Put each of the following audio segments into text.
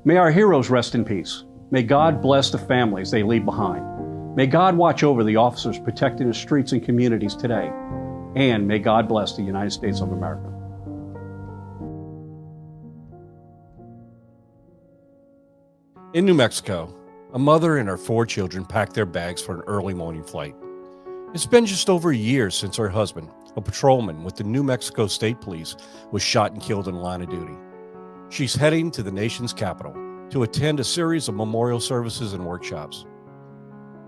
May our heroes rest in peace. May God bless the families they leave behind. May God watch over the officers protecting the streets and communities today. And may God bless the United States of America. In New Mexico, a mother and her 4 children packed their bags for an early morning flight. It's been just over a year since her husband, a patrolman with the New Mexico State Police, was shot and killed in the line of duty. She's heading to the nation's capital to attend a series of memorial services and workshops.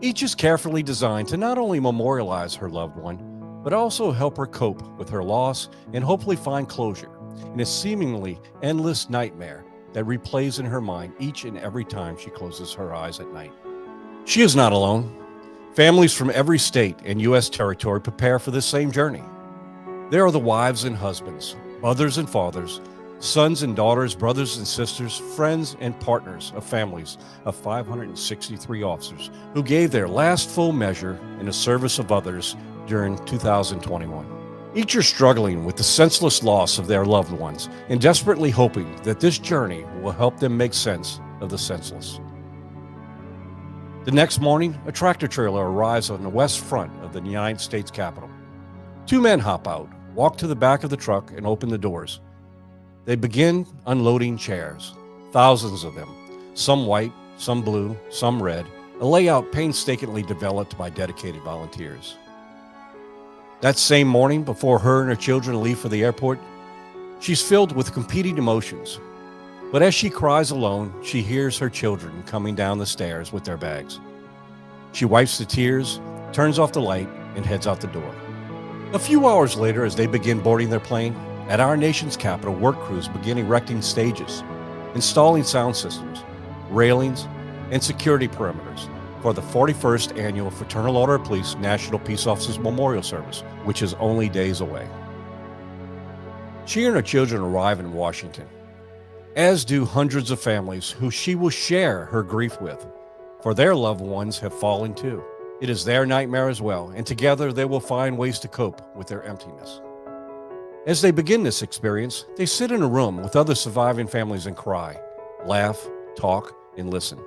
Each is carefully designed to not only memorialize her loved one, but also help her cope with her loss and hopefully find closure in a seemingly endless nightmare that replays in her mind each and every time she closes her eyes at night. She is not alone. Families from every state and U.S. territory prepare for this same journey. There are the wives and husbands, mothers and fathers, sons and daughters, brothers and sisters, friends and partners of families of 563 officers who gave their last full measure in the service of others during 2021. Each are struggling with the senseless loss of their loved ones and desperately hoping that this journey will help them make sense of the senseless. The next morning, a tractor trailer arrives on the west front of the United States Capitol. 2 men hop out, walk to the back of the truck, and open the doors. They begin unloading chairs, thousands of them, some white, some blue, some red, a layout painstakingly developed by dedicated volunteers. That same morning, before her and her children leave for the airport, she's filled with competing emotions. But as she cries alone, she hears her children coming down the stairs with their bags. She wipes the tears, turns off the light, and heads out the door. A few hours later, as they begin boarding their plane, at our nation's capital, work crews begin erecting stages, installing sound systems, railings, and security perimeters for the 41st Annual Fraternal Order of Police National Peace Officers Memorial Service, which is only days away. She and her children arrive in Washington, as do hundreds of families who she will share her grief with, for their loved ones have fallen too. It is their nightmare as well, and together they will find ways to cope with their emptiness. As they begin this experience, they sit in a room with other surviving families and cry, laugh, talk, and listen.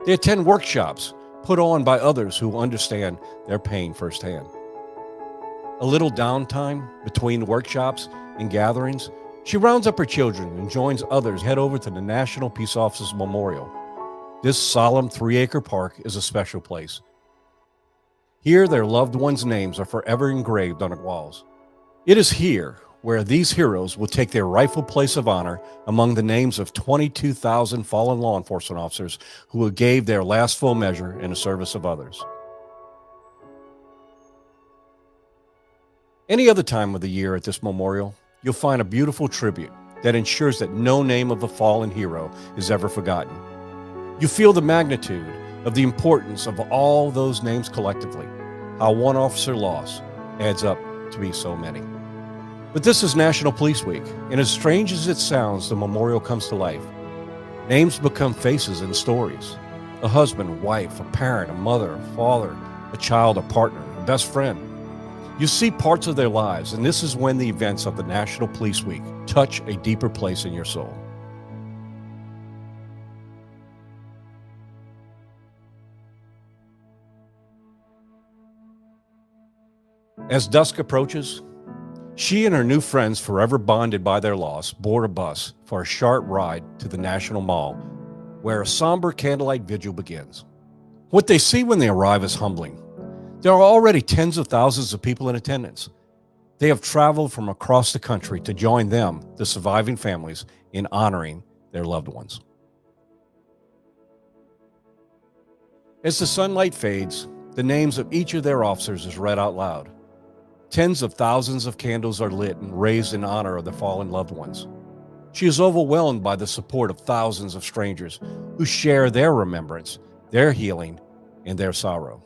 They attend workshops put on by others who understand their pain firsthand. A little downtime between workshops and gatherings, she rounds up her children and joins others head over to the National Peace Officers Memorial. This solemn 3-acre park is a special place. Here, their loved ones' names are forever engraved on the walls. It is here where these heroes will take their rightful place of honor among the names of 22,000 fallen law enforcement officers who gave their last full measure in the service of others. Any other time of the year at this memorial, you'll find a beautiful tribute that ensures that no name of a fallen hero is ever forgotten. You feel the magnitude of the importance of all those names collectively, how one officer lost adds up to be so many. But this is National Police Week, and as strange as it sounds, the memorial comes to life. Names become faces and stories. A husband, a wife, a parent, a mother, a father, a child, a partner, a best friend. You see parts of their lives, and this is when the events of the National Police Week touch a deeper place in your soul. As dusk approaches, she and her new friends, forever bonded by their loss, board a bus for a sharp ride to the National Mall, where a somber candlelight vigil begins. What they see when they arrive is humbling. There are already tens of thousands of people in attendance. They have traveled from across the country to join them, the surviving families, in honoring their loved ones. As the sunlight fades, the names of each of their officers is read out loud. Tens of thousands of candles are lit and raised in honor of their fallen loved ones. She is overwhelmed by the support of thousands of strangers who share their remembrance, their healing, and their sorrow.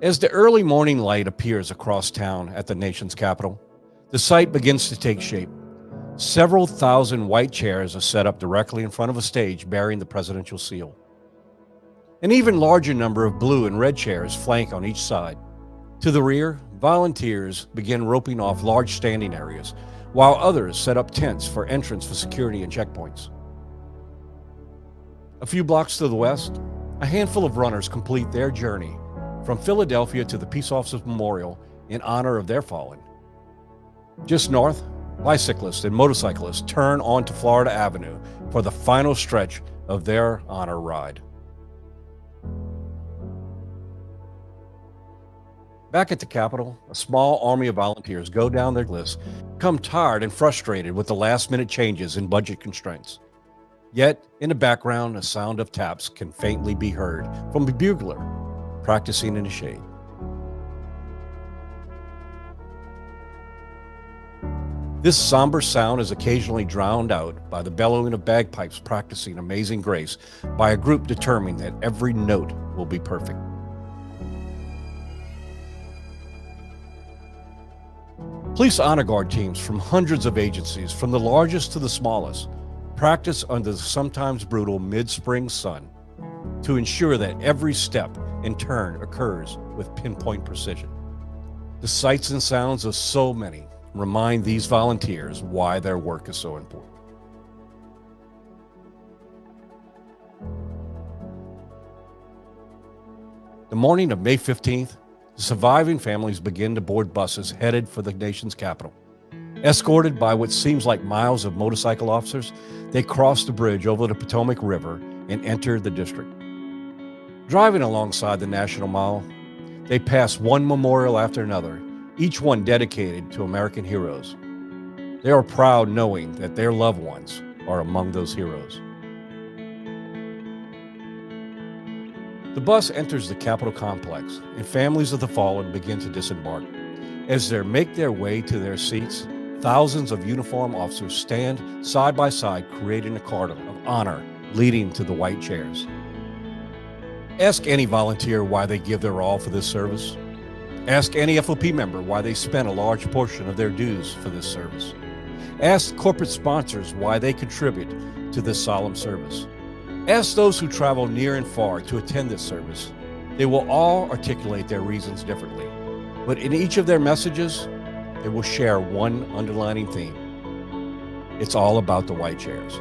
As the early morning light appears across town at the nation's capital, the sight begins to take shape. Several thousand white chairs are set up directly in front of a stage bearing the presidential seal. An even larger number of blue and red chairs flank on each side. To the rear, volunteers begin roping off large standing areas while others set up tents for entrance for security and checkpoints. A few blocks to the west, a handful of runners complete their journey from Philadelphia to the Peace Officers Memorial in honor of their fallen. Just north, bicyclists and motorcyclists turn onto Florida Avenue for the final stretch of their honor ride. Back at the Capitol, a small army of volunteers go down their list, become tired and frustrated with the last-minute changes and budget constraints. Yet, in the background, a sound of taps can faintly be heard from a bugler practicing in the shade. This somber sound is occasionally drowned out by the bellowing of bagpipes practicing Amazing Grace by a group determined that every note will be perfect. Police honor guard teams from hundreds of agencies, from the largest to the smallest, practice under the sometimes brutal mid-spring sun to ensure that every step and turn occurs with pinpoint precision. The sights and sounds of so many remind these volunteers why their work is so important. The morning of May 15th, the surviving families begin to board buses headed for the nation's capital. Escorted by what seems like miles of motorcycle officers, they cross the bridge over the Potomac River and enter the district. Driving alongside the National Mall, they pass one memorial after another, each one dedicated to American heroes. They are proud knowing that their loved ones are among those heroes. The bus enters the Capitol complex, and families of the fallen begin to disembark. As they make their way to their seats, thousands of uniformed officers stand side by side, creating a corridor of honor leading to the white chairs. Ask any volunteer why they give their all for this service. Ask any FOP member why they spend a large portion of their dues for this service. Ask corporate sponsors why they contribute to this solemn service. Ask those who travel near and far to attend this service. They will all articulate their reasons differently, but in each of their messages, they will share one underlining theme. It's all about the white chairs.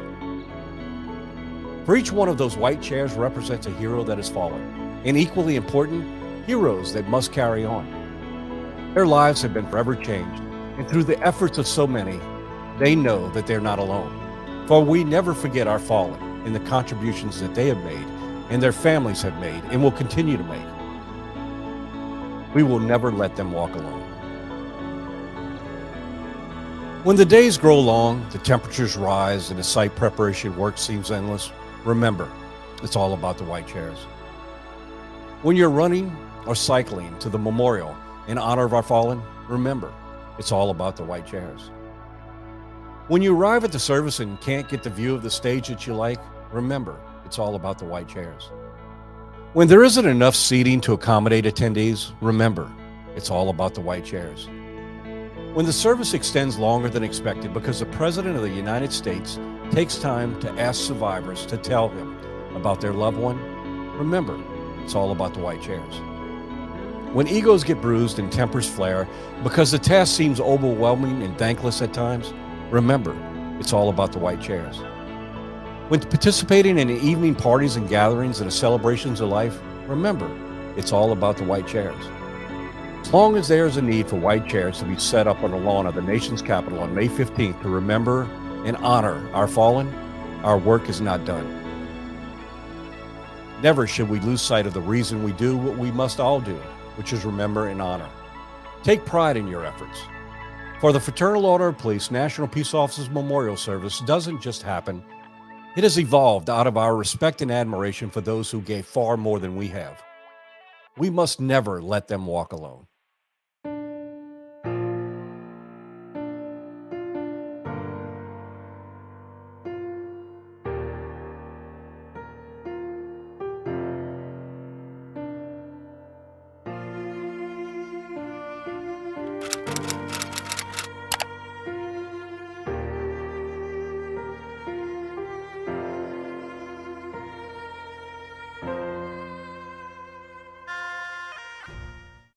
For each one of those white chairs represents a hero that has fallen, and equally important, heroes that must carry on. Their lives have been forever changed, and through the efforts of so many, they know that they're not alone. For we never forget our fallen and the contributions that they have made and their families have made and will continue to make. We will never let them walk alone. When the days grow long, the temperatures rise, and the site preparation work seems endless, remember, it's all about the white chairs. When you're running or cycling to the memorial in honor of our fallen, remember, it's all about the white chairs. When you arrive at the service and can't get the view of the stage that you like, remember, it's all about the white chairs. When there isn't enough seating to accommodate attendees, remember, it's all about the white chairs. When the service extends longer than expected because the President of the United States takes time to ask survivors to tell him about their loved one, remember, it's all about the white chairs. When egos get bruised and tempers flare because the task seems overwhelming and thankless at times, remember, it's all about the white chairs. When participating in evening parties and gatherings and the celebrations of life, remember, it's all about the white chairs. As long as there is a need for white chairs to be set up on the lawn of the nation's capital on May 15th to remember and honor our fallen, our work is not done. Never should we lose sight of the reason we do what we must all do, which is remember and honor. Take pride in your efforts. For the Fraternal Order of Police National Peace Officers Memorial Service doesn't just happen. It has evolved out of our respect and admiration for those who gave far more than we have. We must never let them walk alone.